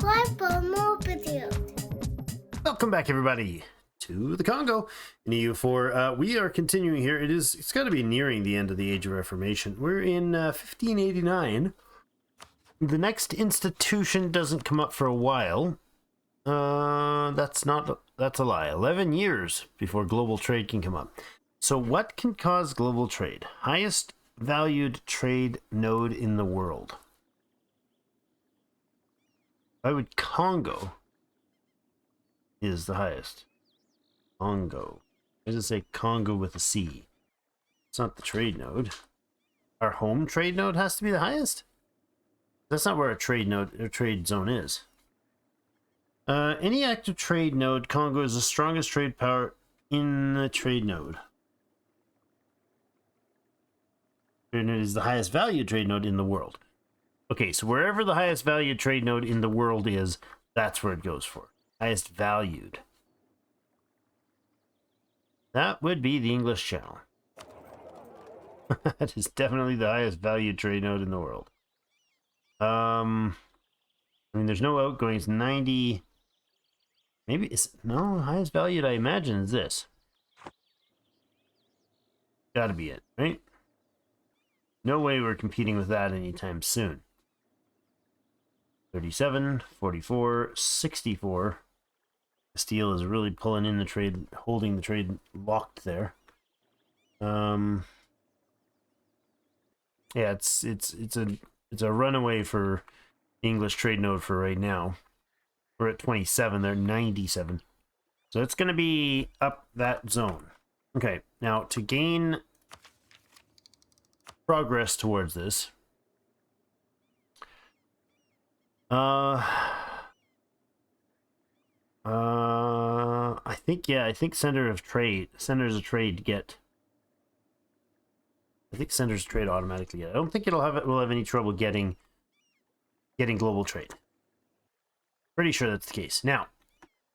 subscribe for more videos. Welcome back, everybody, to the Kongo in EU4. We are continuing here. It's got to be nearing the end of the Age of Reformation. We're in 1589. The next institution doesn't come up for a while. That's a lie. 11 years before global trade can come up. So what can cause global trade? Highest valued trade node in the world. Why would Kongo is the highest? Kongo. Why does it say Congo with a C? It's not the trade node. Our home trade node has to be the highest? That's not where a trade node or trade zone is. Any active trade node, Congo is the strongest trade power in the trade node. Trade node is the highest value trade node in the world. Okay, so wherever the highest valued trade node in the world is, that's where it goes for. Highest valued. That would be the English Channel. That is definitely the highest valued trade node in the world. I mean, there's no outgoings. 90. Maybe it's no highest valued. I imagine is this. Got to be it, right? No way we're competing with that anytime soon. 37, 44, 64. Steel is really pulling in the trade, holding the trade locked there. Yeah, it's a runaway for English trade node for right now. We're at 27, they're 97. So it's going to be up that zone. Okay, now to gain progress towards this, I think centers of trade get. I think centers of trade automatically get. I don't think we'll have any trouble getting global trade. Pretty sure that's the case. Now,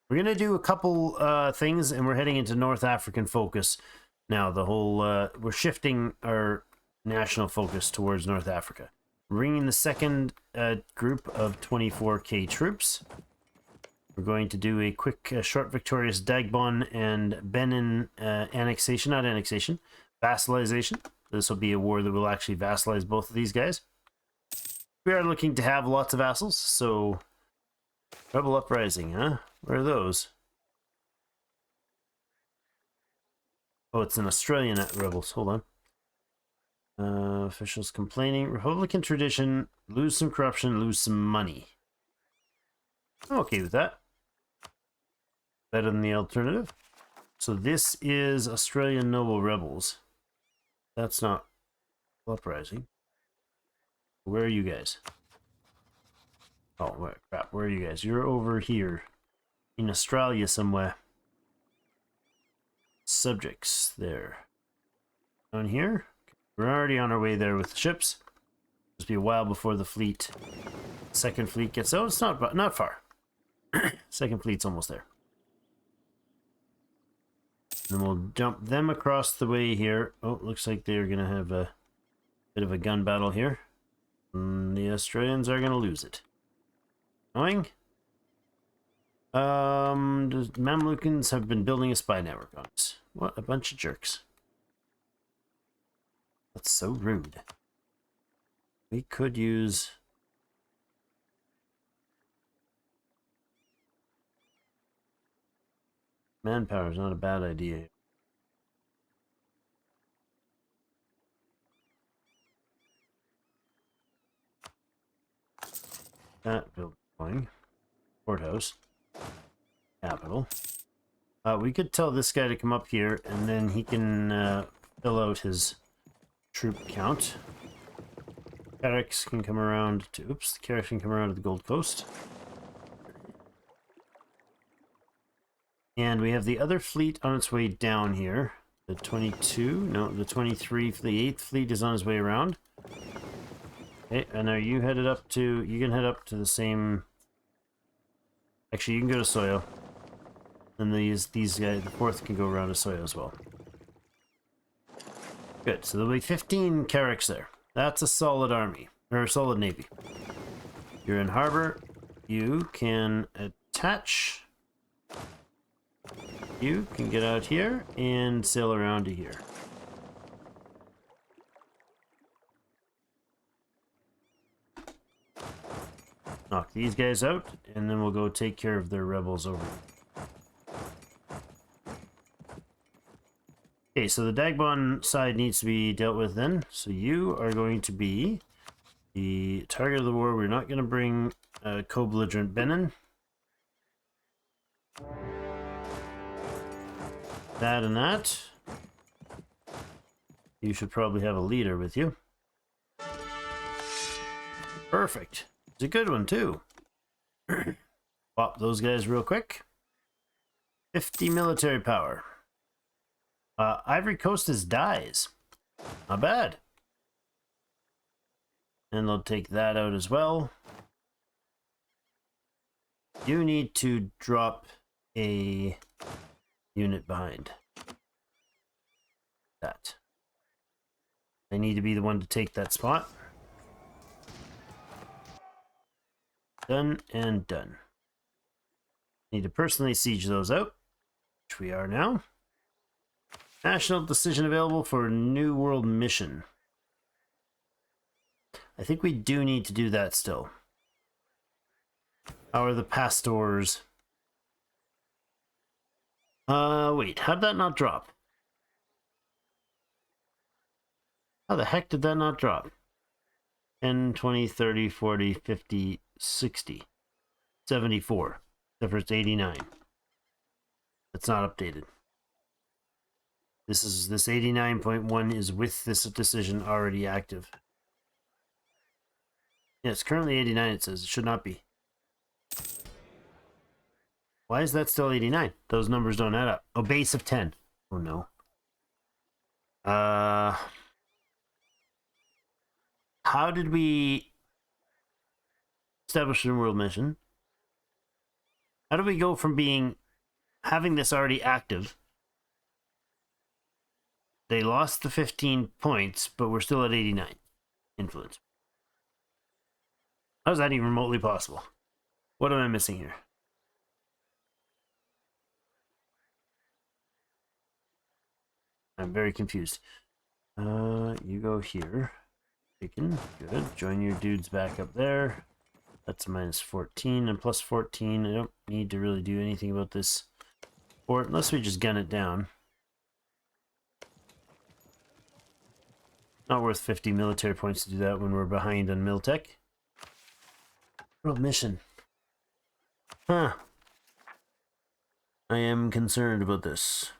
we're gonna do a couple things, and we're heading into North African focus. Now, the whole we're shifting our national focus towards North Africa. Bringing the second group of 24k troops. We're going to do a quick, short, victorious Dagbon and Benin annexation, not annexation, vassalization. This will be a war that will actually vassalize both of these guys. We are looking to have lots of vassals, so rebel uprising, huh? Where are those? Oh, it's an Australian rebels. Hold on. Officials complaining. Republican tradition. Lose some corruption, lose some money. I'm okay with that. Better than the alternative. So this is Australian noble rebels. That's not uprising. Where are you guys? Oh, crap. Where are you guys? You're over here. In Australia somewhere. Subjects there. Down here. We're already on our way there with the ships. Just be a while before the fleet. Second fleet gets... Oh, it's not far. Second fleet's almost there. And then we'll jump them across the way here. Oh, looks like they're going to have a bit of a gun battle here. And the Australians are going to lose it. Knowing? The Mamlukans have been building a spy network on us. What a bunch of jerks. That's so rude. We could use... Manpower is not a bad idea. That building. Courthouse. Capital. We could tell this guy to come up here, and then he can fill out his troop count. Carracks can come around to... Oops, the Carracks can come around to the Gold Coast. And we have the other fleet on its way down here. The 22, no, the 23, the 8th fleet is on its way around. Okay, and are you headed up to... You can head up to the same... Actually, you can go to Soyo. And these guys, the 4th can go around to Soyo as well. Good, so there'll be 15 Carracks there. That's a solid army, or a solid navy. You're in harbor. you can attach. You can get out here and sail around to here. Knock these guys out, and then we'll go take care of their rebels over here. Okay, so the Dagbon side needs to be dealt with then. So you are going to be the target of the war. We're not going to bring co-belligerent Benin. That and that. You should probably have a leader with you. Perfect. It's a good one too. Pop those guys real quick. 50 military power. Ivory Coast is dies. Not bad. And they'll take that out as well. You need to drop a unit behind that. I need to be the one to take that spot. Done and done. Need to personally siege those out, which we are now. National decision available for New World mission. I think we do need to do that still. How are the pastors? Wait, how'd that not drop? How the heck did that not drop? 10, 20, 30, 40, 50, 60, 74. Except for it's 89. That's not updated. This 89.1 is with this decision already active. Yeah, it's currently 89, it says. It should not be. Why is that still 89? Those numbers don't add up. Oh, base of 10. Oh no. How did we establish a world mission? How do we go from having this already active? They lost the 15 points, but we're still at 89 influence. How is that even remotely possible? What am I missing here? I'm very confused. You go here. Taken. Good. Join your dudes back up there. That's a minus 14 and plus 14. I don't need to really do anything about this fort unless we just gun it down. Not worth 50 military points to do that when we're behind on Miltech. World mission. Huh. I am concerned about this.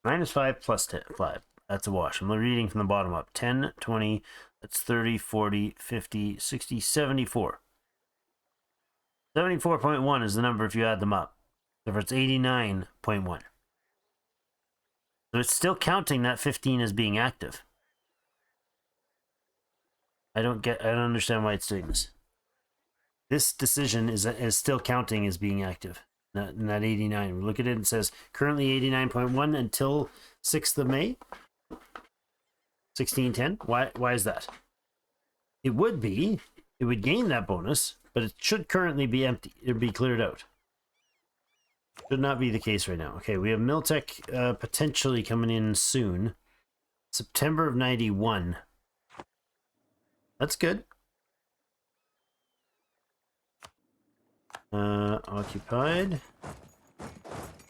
-5 plus 10, 5. That's a wash. I'm reading from the bottom up. 10, 20, that's 30, 40, 50, 60, 74. 74.1 is the number if you add them up. So it's 89.1. So it's still counting that 15 as being active. I don't understand why it's doing this. This decision is still counting as being active. Not 89. We look at it and it says currently 89.1 until 6th of May. 1610. Why is that? It would gain that bonus, but it should currently be empty. It would be cleared out. Should not be the case right now. Okay, we have Miltech potentially coming in soon. September of 91. That's good. Occupied.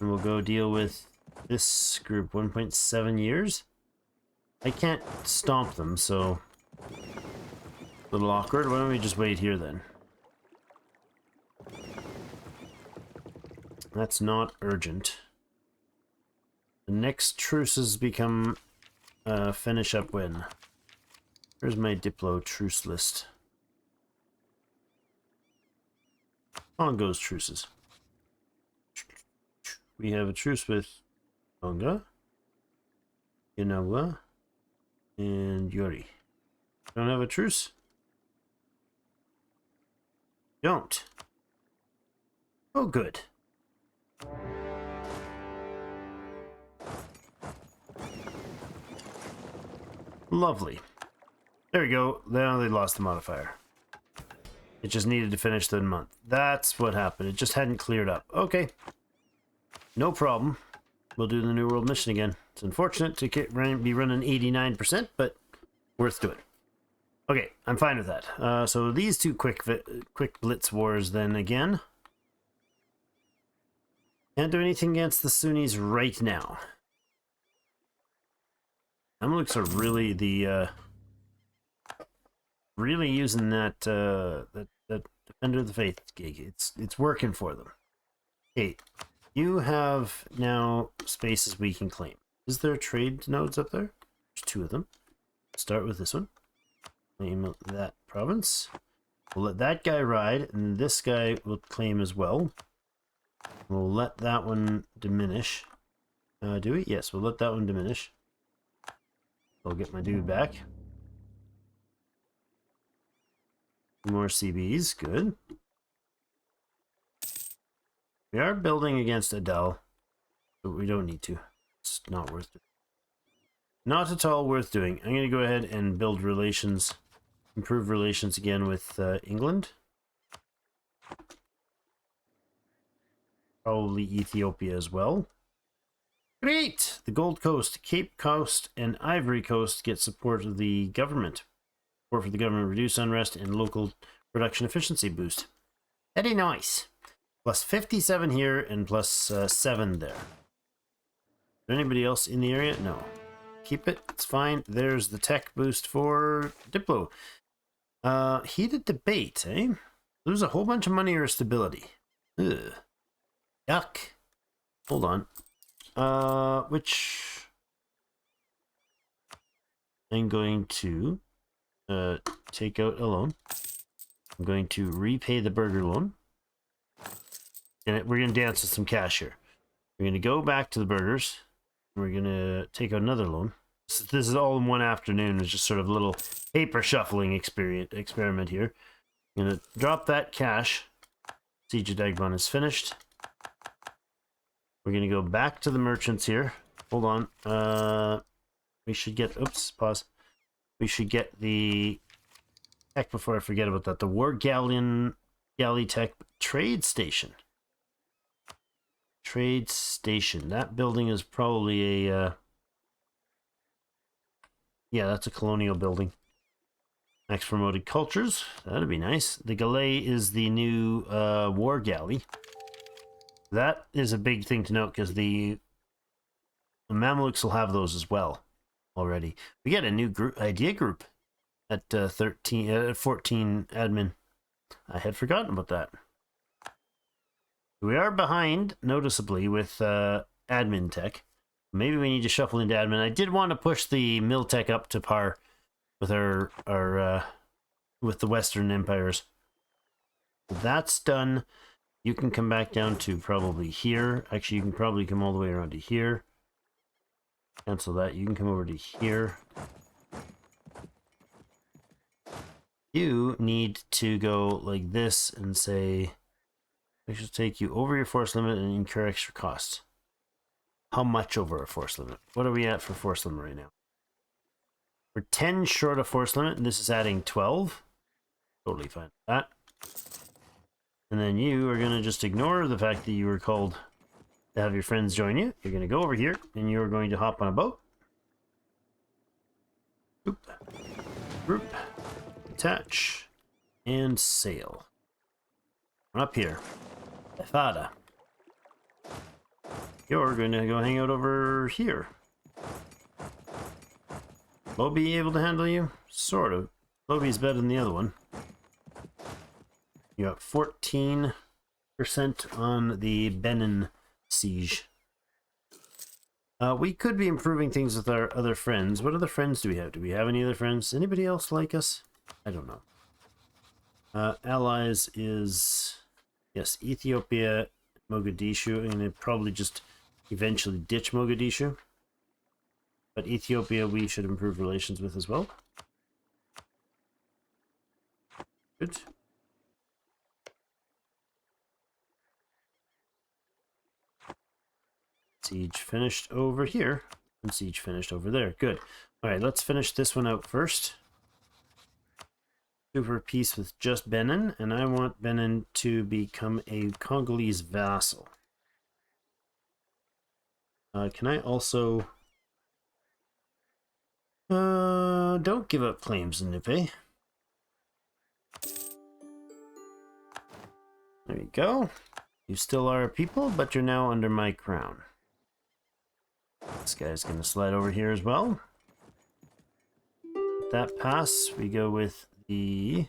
And we'll go deal with this group. 1.7 years. I can't stomp them, so a little awkward. Why don't we just wait here then? That's not urgent. The next truces become finish up when. Here's my Diplo truce list. Kongo's truces. We have a truce with Kongo, Yanawa, and Yuri. Don't have a truce? Don't. Oh, good. Lovely. There we go. Now they lost the modifier. It just needed to finish the month. That's what happened. It just hadn't cleared up. Okay. No problem. We'll do the New World mission again. It's unfortunate to be running 89%, but worth doing. Okay, I'm fine with that. So these two quick blitz wars then again. Can't do anything against the Sunnis right now. Mamluks are really the really using that that Defender of the Faith gig. It's working for them. Okay, you have now spaces we can claim. Is there trade nodes up there? There's two of them. Start with this one. Claim that province. We'll let that guy ride, and this guy will claim as well. We'll let that one diminish. Do we? Yes, we'll let that one diminish. I'll get my dude back. More CBs, good. We are building against Adele, but we don't need to. It's not worth it. Not at all worth doing. I'm going to go ahead and build relations, improve relations again with England. Probably Ethiopia as well. Great! The Gold Coast, Cape Coast, and Ivory Coast get support of the government. Support for the government, reduce unrest, and local production efficiency boost. Very nice. Plus 57 here and plus 7 there. Is there anybody else in the area? No. Keep it. It's fine. There's the tech boost for Diplo. Heated debate, eh? Lose a whole bunch of money or stability. Ugh. Yuck. Hold on. Which I'm going to take out a loan. I'm going to repay the burger loan. And we're going to dance with some cash here. We're going to go back to the burgers. We're going to take out another loan. This is all in one afternoon. It's just sort of a little paper shuffling experiment here. I'm going to drop that cash. Siege of Dagbon is finished. We're going to go back to the merchants here. Hold on. We should get... Oops, pause. We should get the... Heck, before I forget about that. The War Galley Tech Trade Station. Trade Station. That building is probably a... yeah, that's a colonial building. Next promoted cultures. That'd be nice. The Galay is the new War Galley. That is a big thing to note because the Mamluks will have those as well already. We get a new idea group at 14 admin. I had forgotten about that. We are behind noticeably with admin tech. Maybe we need to shuffle into admin. I did want to push the mill tech up to par with our with the Western empires. That's done. You can come back down to probably here. Actually, you can probably come all the way around to here. Cancel that. You can come over to here. You need to go like this and say, I should take you over your force limit and incur extra costs. How much over a force limit? What are we at for force limit right now? We're 10 short of force limit, and this is adding 12. Totally fine with that. And then you are going to just ignore the fact that you were called to have your friends join you. You're going to go over here, and you're going to hop on a boat. Oop. Group. Attach. And sail. Up here. Efada. You're going to go hang out over here. Will be able to handle you? Sort of. Lobby's better than the other one. You got 14% on the Benin siege. We could be improving things with our other friends. What other friends do we have? Do we have any other friends? Anybody else like us? I don't know. Allies is... Yes, Ethiopia, Mogadishu. I'm going to probably just eventually ditch Mogadishu. But Ethiopia we should improve relations with as well. Good. Siege finished over here. And siege finished over there. Good. All right, let's finish this one out first. Super peace with just Benin, and I want Benin to become a Congolese vassal. Can I also... don't give up claims in Nupe. There you go. You still are a people, but you're now under my crown. This guy's going to slide over here as well. With that pass, we go with the...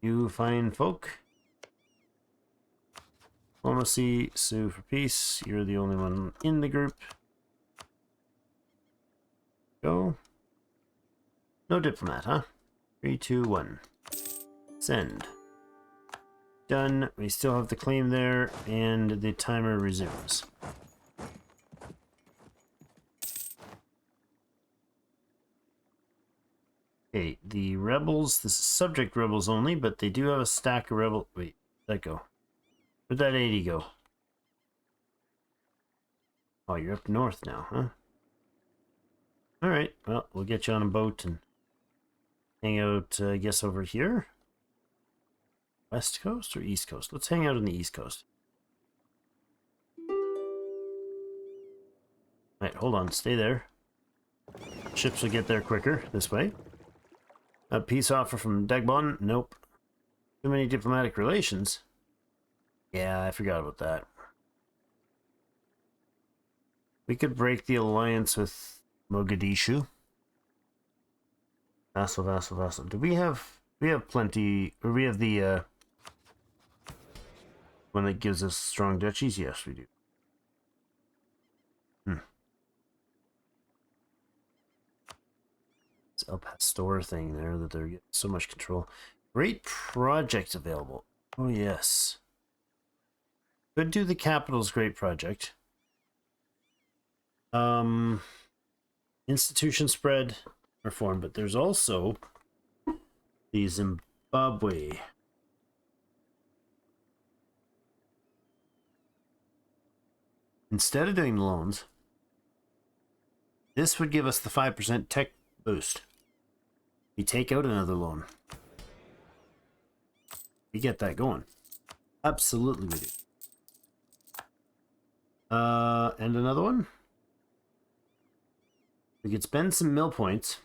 You fine folk. Diplomacy, sue for peace. You're the only one in the group. Go. No diplomat, huh? 3, 2, 1. Send. Done. We still have the claim there, and the timer resumes. Okay, the rebels, this is subject rebels only, but they do have a stack of rebel... Wait, where'd that go? Where'd that 80 go? Oh, you're up north now, huh? Alright, well, we'll get you on a boat and hang out, I guess, over here. West Coast or East Coast? Let's hang out on the East Coast. Alright, hold on, stay there. Ships will get there quicker, this way. A peace offer from Dagbon? Nope. Too many diplomatic relations? Yeah, I forgot about that. We could break the alliance with Mogadishu. Vassal, vassal, vassal. Do we have plenty, or we have the one that gives us strong duchies? Yes, we do. This El Pastor thing there that they're getting so much control. Great project available. Oh yes. Could do the capital's great project. Institution spread reform, but there's also the Zimbabwe. Instead of doing loans, this would give us the 5% tech boost. We take out another loan. We get that going. Absolutely we do. And another one. We could spend some mill points.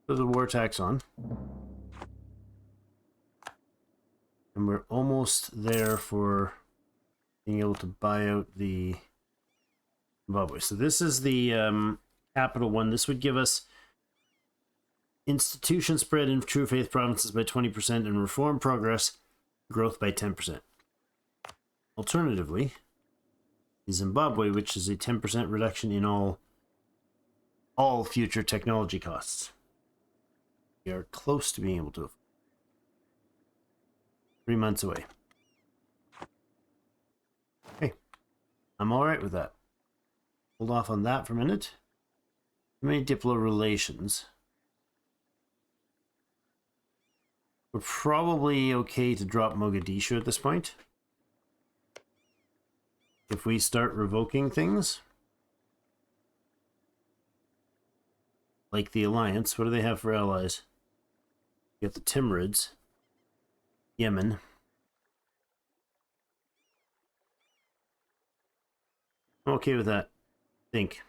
Put the war tax on. And we're almost there for being able to buy out the Zimbabwe. So this is the capital one. This would give us institution spread in true faith provinces by 20% and reform progress growth by 10%. Alternatively, Zimbabwe, which is a 10% reduction in all future technology costs. We are close to being able to. 3 months away. Okay, I'm all right with that. Hold off on that for a minute. Too many diplo relations. We're probably okay to drop Mogadishu at this point. If we start revoking things, like the Alliance, what do they have for allies? You got the Timurids, Yemen. I'm okay with that, I think.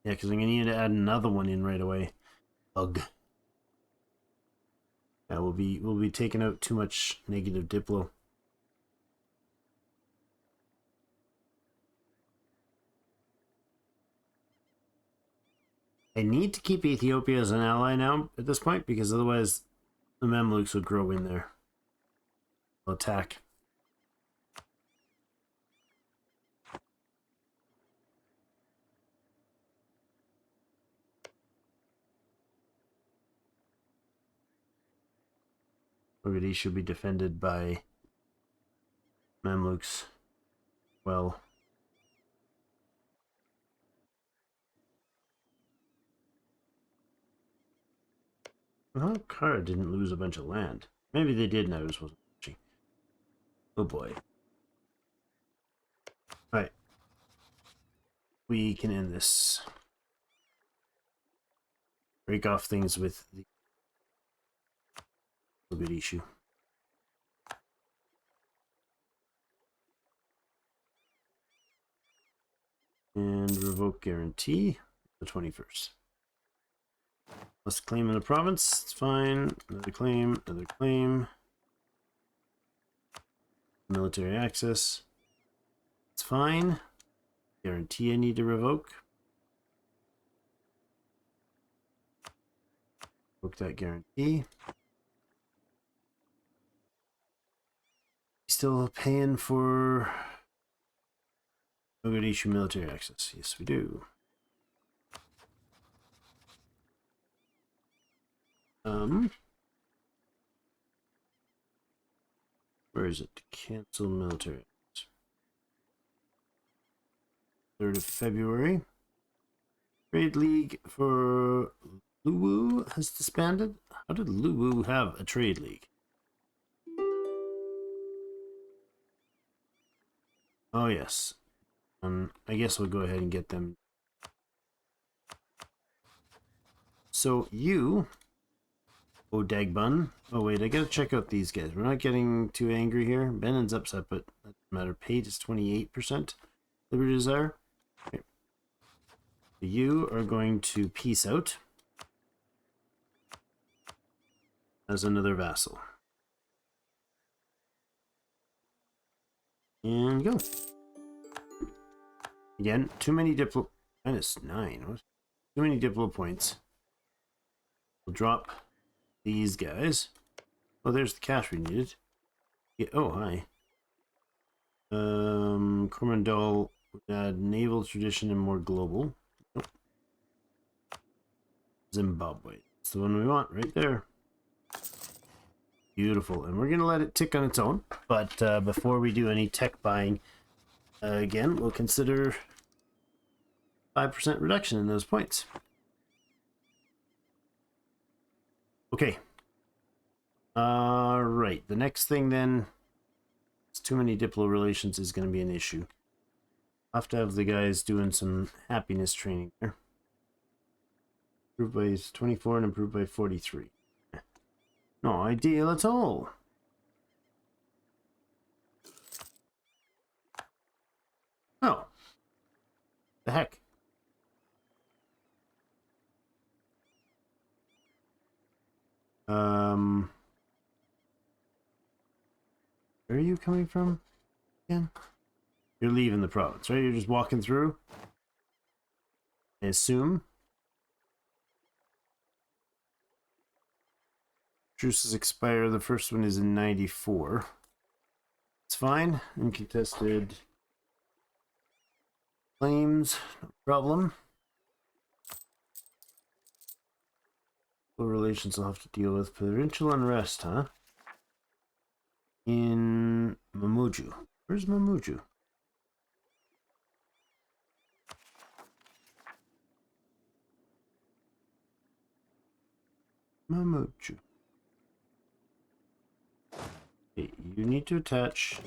Yeah, because I'm going to need to add another one in right away. Ugh. Yeah, we'll be taking out too much negative diplo. I need to keep Ethiopia as an ally now at this point, because otherwise the Mamluks would grow in there. They'll attack. Mogadishu should be defended by Mamluks. Well. Kara didn't lose a bunch of land. Maybe they did and I just wasn't watching. Oh boy. Alright. We can end this. Break off things with the good issue. And revoke guarantee the 21st. Let's claim in the province. It's fine. Another claim. Another claim. Military access. It's fine. Guarantee I need to revoke. Revoke that guarantee. Still paying for Mogadishu military access. Yes, we do. Where is it? Cancel military access. 3rd of February. Trade League for Luwu has disbanded. How did Luwu have a trade league? Oh yes. I guess we'll go ahead and get them. So you, oh Dagbun. Oh wait, I gotta check out these guys. We're not getting too angry here. Benen's upset, but that doesn't matter. Paid is 28%. Liberty Desire. Okay. You are going to peace out as another vassal. And go. Again, too many diplo... -9. What? Too many diplo points. We'll drop these guys. Oh, there's the cash we needed. Yeah, oh, hi. Coromandel would add naval tradition and more global. Nope. Zimbabwe. That's the one we want right there. Beautiful. And we're going to let it tick on its own. But before we do any tech buying, again, we'll consider 5% reduction in those points. Okay. Right. The next thing then, it's too many diplo relations is going to be an issue. I'll have to have the guys doing some happiness training there. Improved by 24 and improved by 43. No ideal at all. Oh. The heck. Where are you coming from again? You're leaving the province, right? You're just walking through? I assume. Truces expire. The first one is in 94. It's fine. Uncontested claims. No problem. What relations I'll have to deal with. Provincial unrest, huh? In Mamuju. Where's Mamuju? Mamuju. Okay, you need to attach.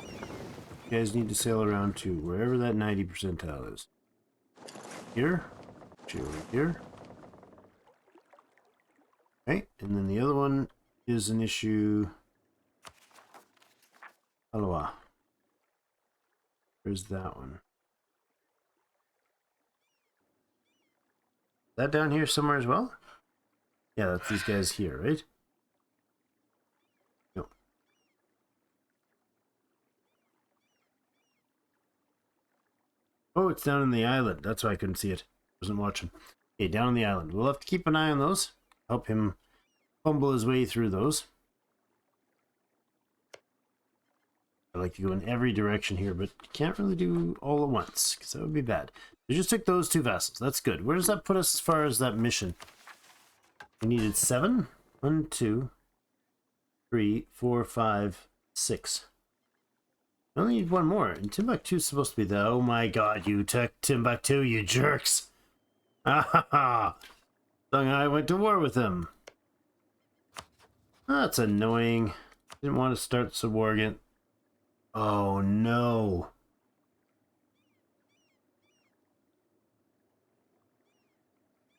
You guys need to sail around to wherever that 90 percentile is. Here. Over here. Okay, and then the other one is an issue. Aloha. Where's that one? Is that down here somewhere as well? Yeah, that's these guys here, right? No. Oh, it's down in the island. That's why I couldn't see it. I wasn't watching. Okay, down on the island. We'll have to keep an eye on those. Help him fumble his way through those. I like to go in every direction here, but you can't really do all at once, because that would be bad. We just took those 2 vassals. That's good. Where does that put us as far as that mission? We needed 7. 1, 2, 3, 4, 5, 6. We only need 1 more. And Timbuktu is supposed to be the... Oh my god, you took Timbuktu, you jerks! Ah ha ha! Shanghai went to war with him. That's annoying. Didn't want to start the war again. Oh no.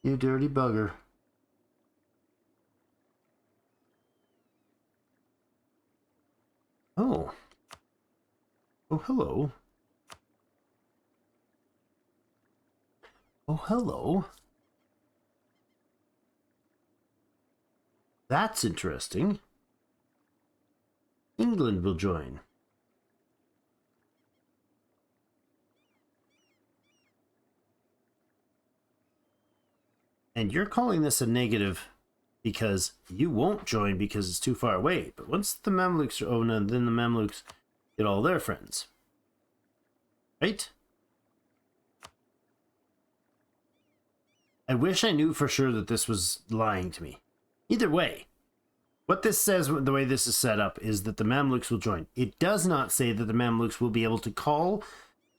You dirty bugger. Oh. Oh, hello. Oh, hello. That's interesting. England will join. And you're calling this a negative because you won't join because it's too far away. But once the Mamluks are owned, then the Mamluks get all their friends. Right? I wish I knew for sure that this was lying to me. Either way, what this says, the way this is set up, is that the Mamluks will join. It does not say that the Mamluks will be able to call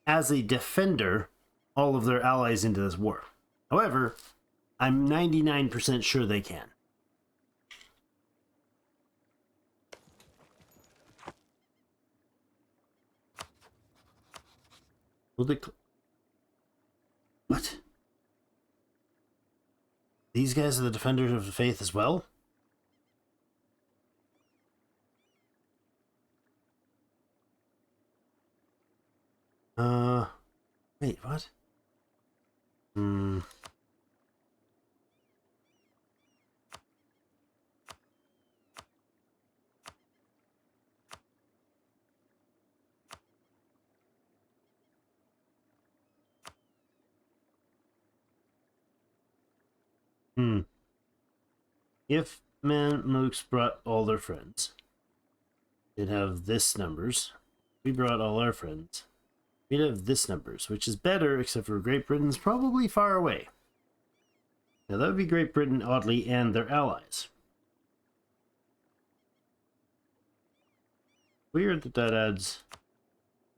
as a defender all of their allies into this war. However, I'm 99% sure they can. Will they... What? These guys are the defenders of the faith as well? Wait, what? If Mamluks brought all their friends, they'd have this numbers. We brought all our friends. We'd have this numbers, which is better, except for Great Britain's probably far away. Now that would be Great Britain, oddly, and their allies. Weird that that adds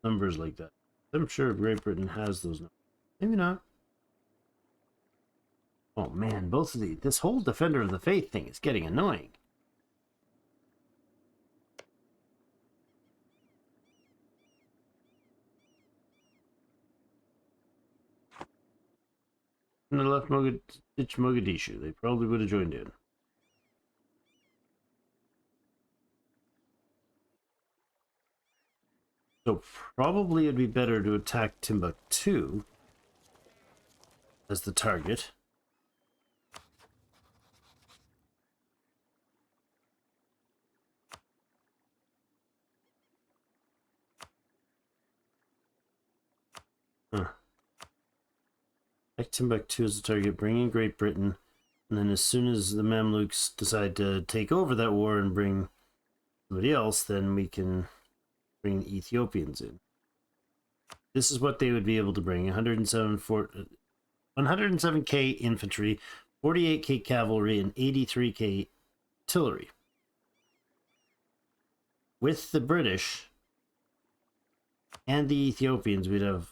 numbers like that. I'm sure Great Britain has those numbers. Maybe not. Oh man, both of these. This whole Defender of the Faith thing is getting annoying. When they left Mogadishu, they probably would have joined in. So probably it'd be better to attack Timbuktu as the target. Attack Timbuktu as the target, bring in Great Britain, and then as soon as the Mamluks decide to take over that war and bring somebody else, then we can bring the Ethiopians in. This is what they would be able to bring: 107k infantry, 48k cavalry, and 83k artillery. With the British and the Ethiopians, we'd have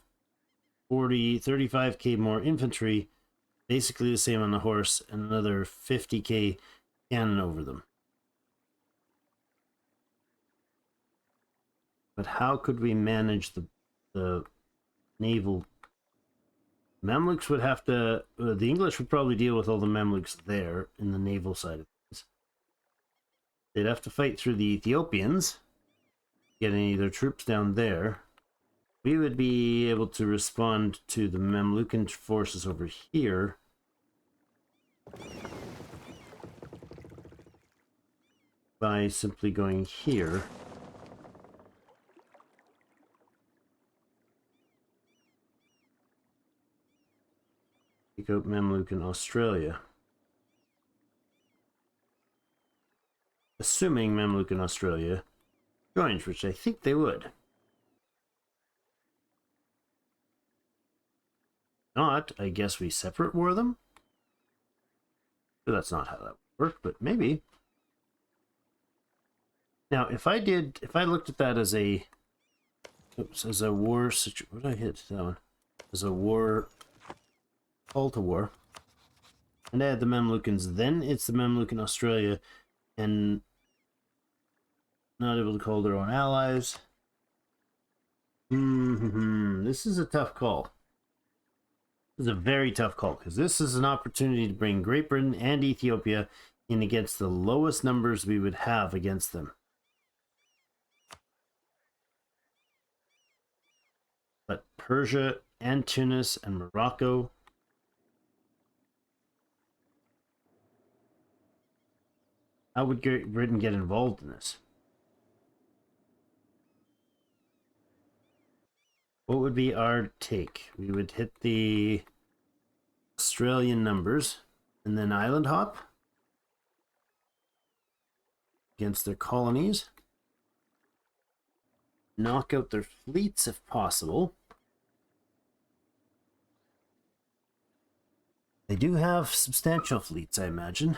35k more infantry, basically the same on the horse, and another 50k cannon over them. But how could we manage the naval? Mamluks would have to... the English would probably deal with all the Mamluks there in the naval side of things. They'd have to fight through the Ethiopians, get any of their troops down there. We would be able to respond to the Mamlukan forces over here. By simply going here. Take out Mamluk in Australia. Assuming Mamluk in Australia joins, which I think they would. Not, I guess we separate war them. But that's not how that worked, but maybe. Now, if I looked at that as a, as a war situation, what did I hit that one? As a war, call to war, and I had the Mamlukans, then it's the Mamluk in Australia, and not able to call their own allies. This is a tough call. This is a very tough call because this is an opportunity to bring Great Britain and Ethiopia in against the lowest numbers we would have against them. But Persia and Tunis and Morocco. How would Great Britain get involved in this? What would be our take? We would hit the Australian numbers and then island hop against their colonies. Knock out their fleets if possible. They do have substantial fleets, I imagine.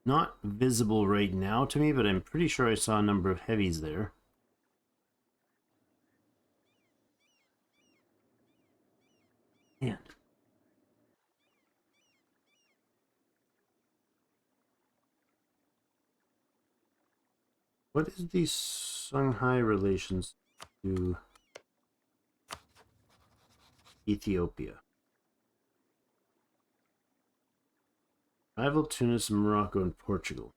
Not visible right now to me, but I'm pretty sure I saw a number of heavies there. Man. What is the Songhai relations to Ethiopia? Rival Tunis, Morocco, and Portugal.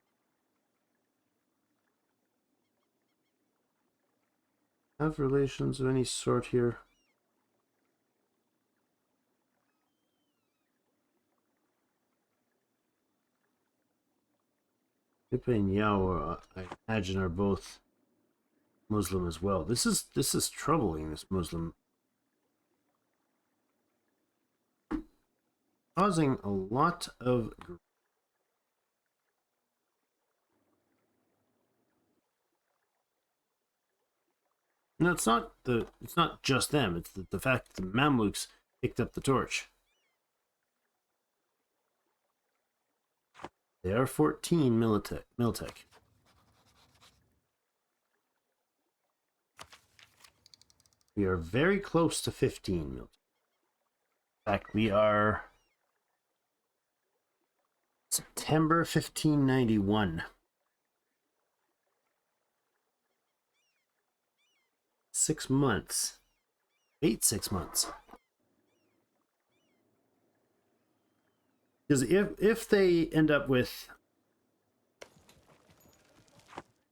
Have relations of any sort here? Ipe and Yao, I imagine, are both Muslim as well. This is troubling. This Muslim causing a lot of. No, it's not just them. It's the fact that the Mamluks picked up the torch. They are 14 Miltech. We are very close to 15 Miltech. In fact, we are September 1591. 6 months. Wait 6 months. Because if they end up with,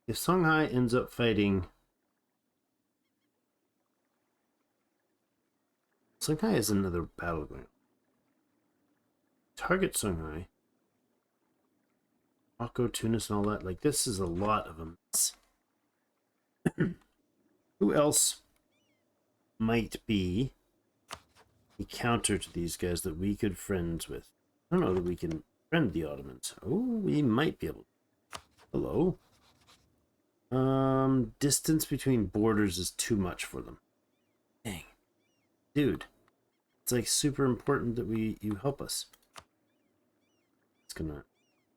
if Songhai ends up fighting, Songhai has another battle going on. Target Songhai, Morocco, Tunis, and all that. Like, this is a lot of a mess. Who else might be a counter to these guys that we could friends with? I don't know that we can friend the Ottomans. Oh, we might be able to. Hello. Distance between borders is too much for them. Dang. Dude. It's like super important that you help us.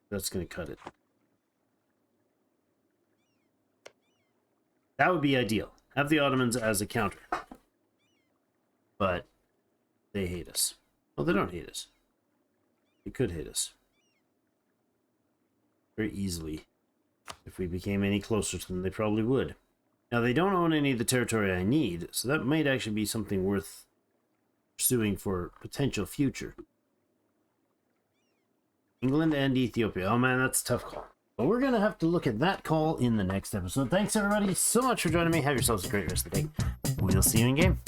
That's gonna cut it. That would be ideal. Have the Ottomans as a counter. But they hate us. Well, they don't hate us. They could hate us very easily. If we became any closer to them, they probably would. Now, they don't own any of the territory I need, so that might actually be something worth pursuing for potential future. England and Ethiopia. Oh man, that's a tough call. But we're going to have to look at that call in the next episode. Thanks everybody so much for joining me. Have yourselves a great rest of the day. We'll see you in game.